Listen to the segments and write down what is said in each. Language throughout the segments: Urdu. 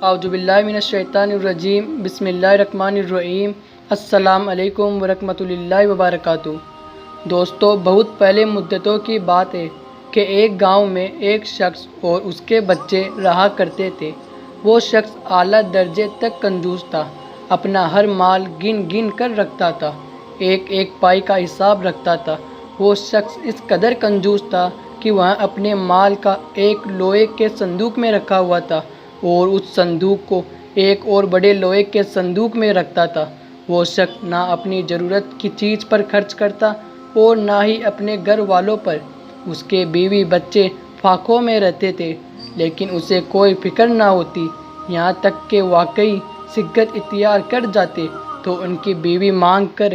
اعوذ باللہ من الشیطان الرجیم بسم اللہ الرحمن الرحیم السلام علیکم ورحمۃ اللہ وبرکاتہ۔ دوستو، بہت پہلے مدتوں کی بات ہے کہ ایک گاؤں میں ایک شخص اور اس کے بچے رہا کرتے تھے۔ وہ شخص اعلیٰ درجے تک کنجوس تھا، اپنا ہر مال گن گن کر رکھتا تھا، ایک ایک پائی کا حساب رکھتا تھا۔ وہ شخص اس قدر کنجوس تھا کہ وہ اپنے مال کا ایک لوہے کے صندوق میں رکھا ہوا تھا اور اس صندوق کو ایک اور بڑے لوہے کے صندوق میں رکھتا تھا۔ وہ شخص نہ اپنی ضرورت کی چیز پر خرچ کرتا اور نہ ہی اپنے گھر والوں پر۔ اس کے بیوی بچے فاقوں میں رہتے تھے، لیکن اسے کوئی فکر نہ ہوتی، یہاں تک کہ واقعی سگت اختیار کر جاتے تو ان کی بیوی مانگ کر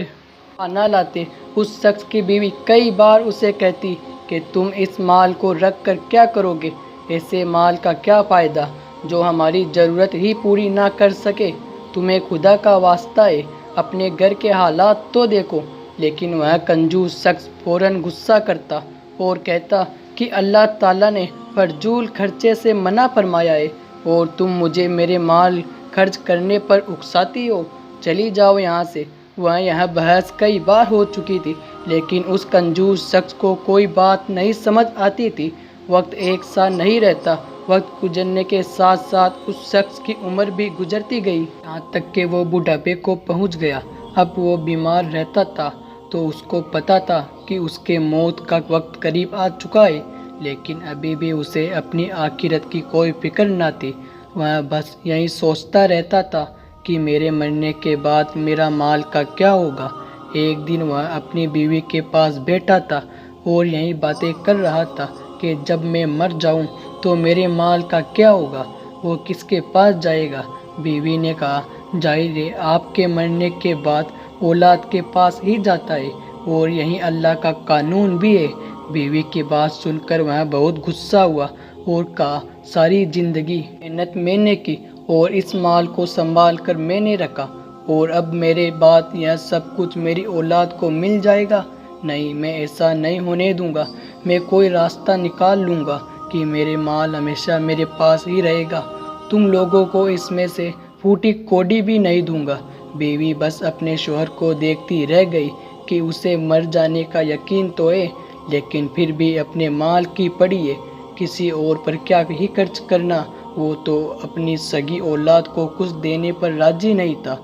کھانا لاتے۔ اس شخص کی بیوی کئی بار اسے کہتی کہ تم اس مال کو رکھ کر کیا کرو گے؟ ایسے مال کا کیا فائدہ جو ہماری ضرورت ہی پوری نہ کر سکے؟ تمہیں خدا کا واسطہ ہے، اپنے گھر کے حالات تو دیکھو۔ لیکن وہ کنجوس شخص فوراً غصہ کرتا اور کہتا کہ اللہ تعالیٰ نے فضول خرچے سے منع فرمایا ہے اور تم مجھے میرے مال خرچ کرنے پر اکساتی ہو، چلی جاؤ یہاں سے۔ وہ یہاں بحث کئی بار ہو چکی تھی، لیکن اس کنجوس شخص کو کوئی بات نہیں سمجھ آتی تھی۔ وقت ایک سا نہیں رہتا، وقت گزرنے کے ساتھ ساتھ اس شخص کی عمر بھی گزرتی گئی، یہاں تک کہ وہ بڑھاپے کو پہنچ گیا۔ اب وہ بیمار رہتا تھا تو اس کو پتا تھا کہ اس کے موت کا وقت قریب آ چکا ہے، لیکن ابھی بھی اسے اپنی آخرت کی کوئی فکر نہ تھی۔ وہ بس یہی سوچتا رہتا تھا کہ میرے مرنے کے بعد میرا مال کا کیا ہوگا۔ ایک دن وہ اپنی بیوی کے پاس بیٹھا تھا اور یہی باتیں کر رہا تھا کہ جب میں مر جاؤں تو میرے مال کا کیا ہوگا، وہ کس کے پاس جائے گا؟ بیوی نے کہا، ظاہر ہے آپ کے مرنے کے بعد اولاد کے پاس ہی جاتا ہے اور یہی اللہ کا قانون بھی ہے۔ بیوی کی بات سن کر وہ بہت غصہ ہوا اور کہا، ساری زندگی محنت میں نے کی اور اس مال کو سنبھال کر میں نے رکھا، اور اب میرے بعد یہ سب کچھ میری اولاد کو مل جائے گا؟ نہیں، میں ایسا نہیں ہونے دوں گا۔ میں کوئی راستہ نکال لوں گا کہ میرے مال ہمیشہ میرے پاس ہی رہے گا۔ تم لوگوں کو اس میں سے پھوٹی کوڑی بھی نہیں دوں گا۔ بیوی بس اپنے شوہر کو دیکھتی رہ گئی کہ اسے مر جانے کا یقین تو ہے، لیکن پھر بھی اپنے مال کی پڑی ہے، کسی اور پر کیا ہی خرچ کرنا۔ وہ تو اپنی سگی اولاد کو کچھ دینے پر راضی نہیں تھا۔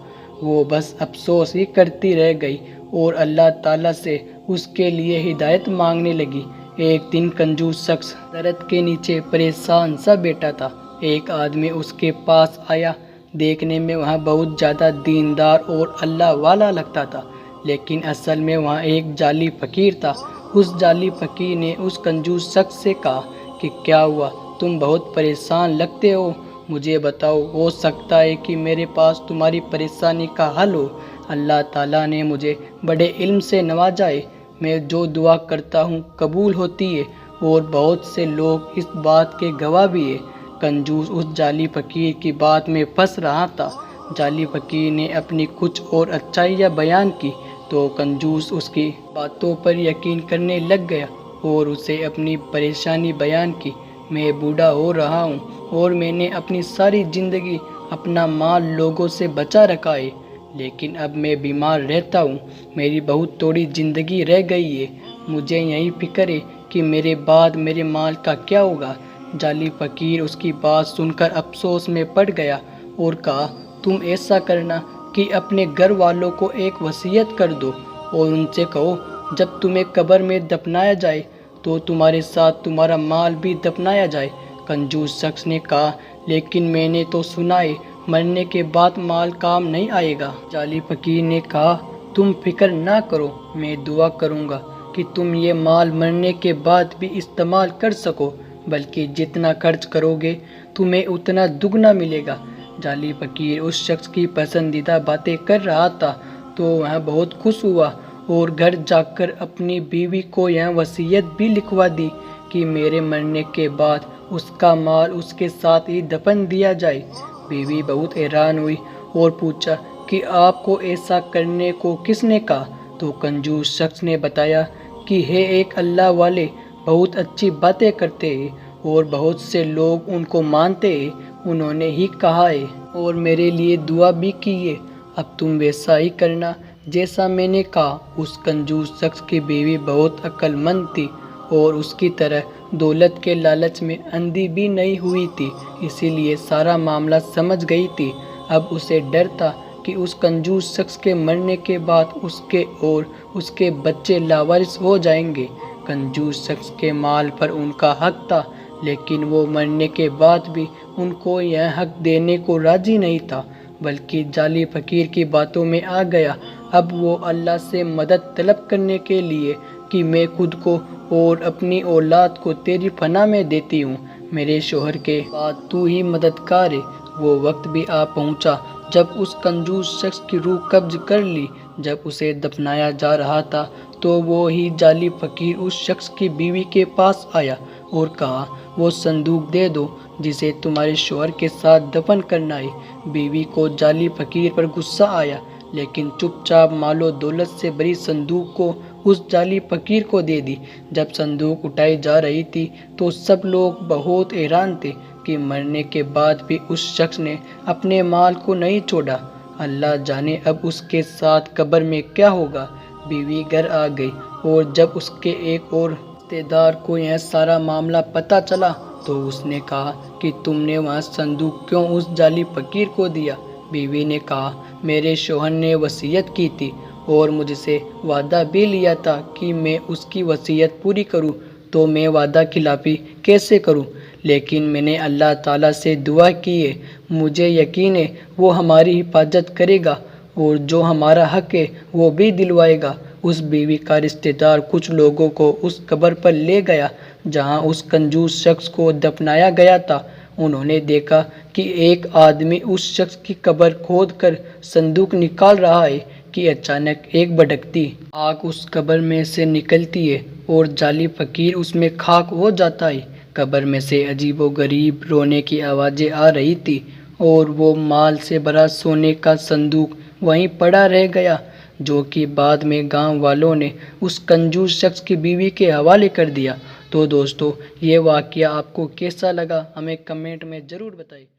وہ بس افسوس ہی کرتی رہ گئی اور اللہ تعالیٰ سے اس کے لیے ہدایت مانگنے لگی۔ ایک دن کنجوس شخص درخت کے نیچے پریشان سا بیٹھا تھا۔ ایک آدمی اس کے پاس آیا۔ دیکھنے میں وہاں بہت زیادہ دیندار اور اللہ والا لگتا تھا، لیکن اصل میں وہاں ایک جعلی فقیر تھا۔ اس جعلی فقیر نے اس کنجوس شخص سے کہا کہ کیا ہوا، تم بہت پریشان لگتے ہو، مجھے بتاؤ، ہو سکتا ہے کہ میرے پاس تمہاری پریشانی کا حل ہو۔ اللہ تعالیٰ نے مجھے بڑے علم سے نوازا ہے، میں جو دعا کرتا ہوں قبول ہوتی ہے، اور بہت سے لوگ اس بات کے گواہ بھی ہیں۔ کنجوس اس جعلی فقیر کی بات میں پھنس رہا تھا۔ جعلی فقیر نے اپنی کچھ اور اچھائیاں بیان کی تو کنجوس اس کی باتوں پر یقین کرنے لگ گیا اور اسے اپنی پریشانی بیان کی۔ میں بوڑھا ہو رہا ہوں اور میں نے اپنی ساری زندگی اپنا مال لوگوں سے بچا رکھا ہے، لیکن اب میں بیمار رہتا ہوں، میری بہت تھوڑی زندگی رہ گئی ہے، مجھے یہی فکر ہے کہ میرے بعد میرے مال کا کیا ہوگا۔ جعلی فقیر اس کی بات سن کر افسوس میں پڑ گیا اور کہا، تم ایسا کرنا کہ اپنے گھر والوں کو ایک وصیت کر دو اور ان سے کہو جب تمہیں قبر میں دفنایا جائے تو تمہارے ساتھ تمہارا مال بھی دفنایا جائے۔ کنجوس شخص نے کہا، لیکن میں نے تو سنا ہے مرنے کے بعد مال کام نہیں آئے گا۔ جعلی فقیر نے کہا، تم فکر نہ کرو، میں دعا کروں گا کہ تم یہ مال مرنے کے بعد بھی استعمال کر سکو، بلکہ جتنا خرچ کرو گے تمہیں اتنا دگنا ملے گا۔ جعلی فقیر اس شخص کی پسندیدہ باتیں کر رہا تھا تو وہ بہت خوش ہوا اور گھر جا کر اپنی بیوی کو یہ وصیت بھی لکھوا دی کہ میرے مرنے کے بعد اس کا مال اس کے ساتھ ہی دفن دیا جائے۔ بیوی بہت حیران ہوئی اور پوچھا کہ آپ کو ایسا کرنے کو کس نے کہا؟ تو کنجوس شخص نے بتایا کہ ہے ایک اللہ والے، بہت اچھی باتیں کرتے ہیں اور بہت سے لوگ ان کو مانتے ہیں، انہوں نے ہی کہا ہے اور میرے لیے دعا بھی کی ہے۔ اب تم ویسا ہی کرنا جیسا میں نے کہا۔ اس کنجوس شخص کی بیوی بہت عقل مند تھی اور اس کی طرح دولت کے لالچ میں اندھی بھی نہیں ہوئی تھی، اسی لیے سارا معاملہ سمجھ گئی تھی۔ اب اسے ڈر تھا کہ اس کنجوس شخص کے مرنے کے بعد اس کے اور اس کے بچے لاوارث ہو جائیں گے۔ کنجوس شخص کے مال پر ان کا حق تھا، لیکن وہ مرنے کے بعد بھی ان کو یہ حق دینے کو راضی نہیں تھا، بلکہ جعلی فقیر کی باتوں میں آ گیا۔ اب وہ اللہ سے مدد طلب کرنے کے لیے کہ میں خود کو اور اپنی اولاد کو تیری پناہ میں دیتی ہوں، میرے شوہر کے بعد تو ہی مددگار ہے۔ وہ وقت بھی آ پہنچا جب اس کنجوس شخص کی روح قبض کر لی۔ جب اسے دفنایا جا رہا تھا تو وہی جعلی فقیر اس شخص کی بیوی کے پاس آیا اور کہا، وہ صندوق دے دو جسے تمہارے شوہر کے ساتھ دفن کرنا ہے۔ بیوی کو جعلی فقیر پر غصہ آیا، لیکن چپ چاپ مال و دولت سے بھری صندوق کو اس جعلی فقیر کو دے دی۔ جب صندوق اٹھائی جا رہی تھی تو سب لوگ بہت حیران تھے کہ مرنے کے بعد بھی اس شخص نے اپنے مال کو نہیں چھوڑا۔ اللہ جانے اب اس کے ساتھ قبر میں کیا ہوگا۔ بیوی گھر آ گئی اور جب اس کے ایک اور رشتے دار کو یہ سارا معاملہ پتہ چلا تو اس نے کہا کہ تم نے وہاں صندوق کیوں اس جعلی فقیر کو دیا؟ بیوی نے کہا، میرے شوہر نے وصیت کی تھی اور مجھ سے وعدہ بھی لیا تھا کہ میں اس کی وصیت پوری کروں، تو میں وعدہ خلافی کیسے کروں؟ لیکن میں نے اللہ تعالیٰ سے دعا کی ہے، مجھے یقین ہے وہ ہماری حفاظت کرے گا اور جو ہمارا حق ہے وہ بھی دلوائے گا۔ اس بیوی کا رشتہ دار کچھ لوگوں کو اس قبر پر لے گیا جہاں اس کنجوس شخص کو دفنایا گیا تھا۔ انہوں نے دیکھا کہ ایک آدمی اس شخص کی قبر کھود کر صندوق نکال رہا ہے کہ اچانک ایک بھڑکتی آگ اس قبر میں سے نکلتی ہے اور جعلی فقیر اس میں خاک ہو جاتا ہے۔ قبر میں سے عجیب و غریب رونے کی آوازیں آ رہی تھی اور وہ مال سے بھرا سونے کا صندوق وہیں پڑا رہ گیا، جو کہ بعد میں گاؤں والوں نے اس کنجوس شخص کی بیوی کے حوالے کر دیا۔ تو دوستو، یہ واقعہ آپ کو کیسا لگا ہمیں کمنٹ میں ضرور بتائیں۔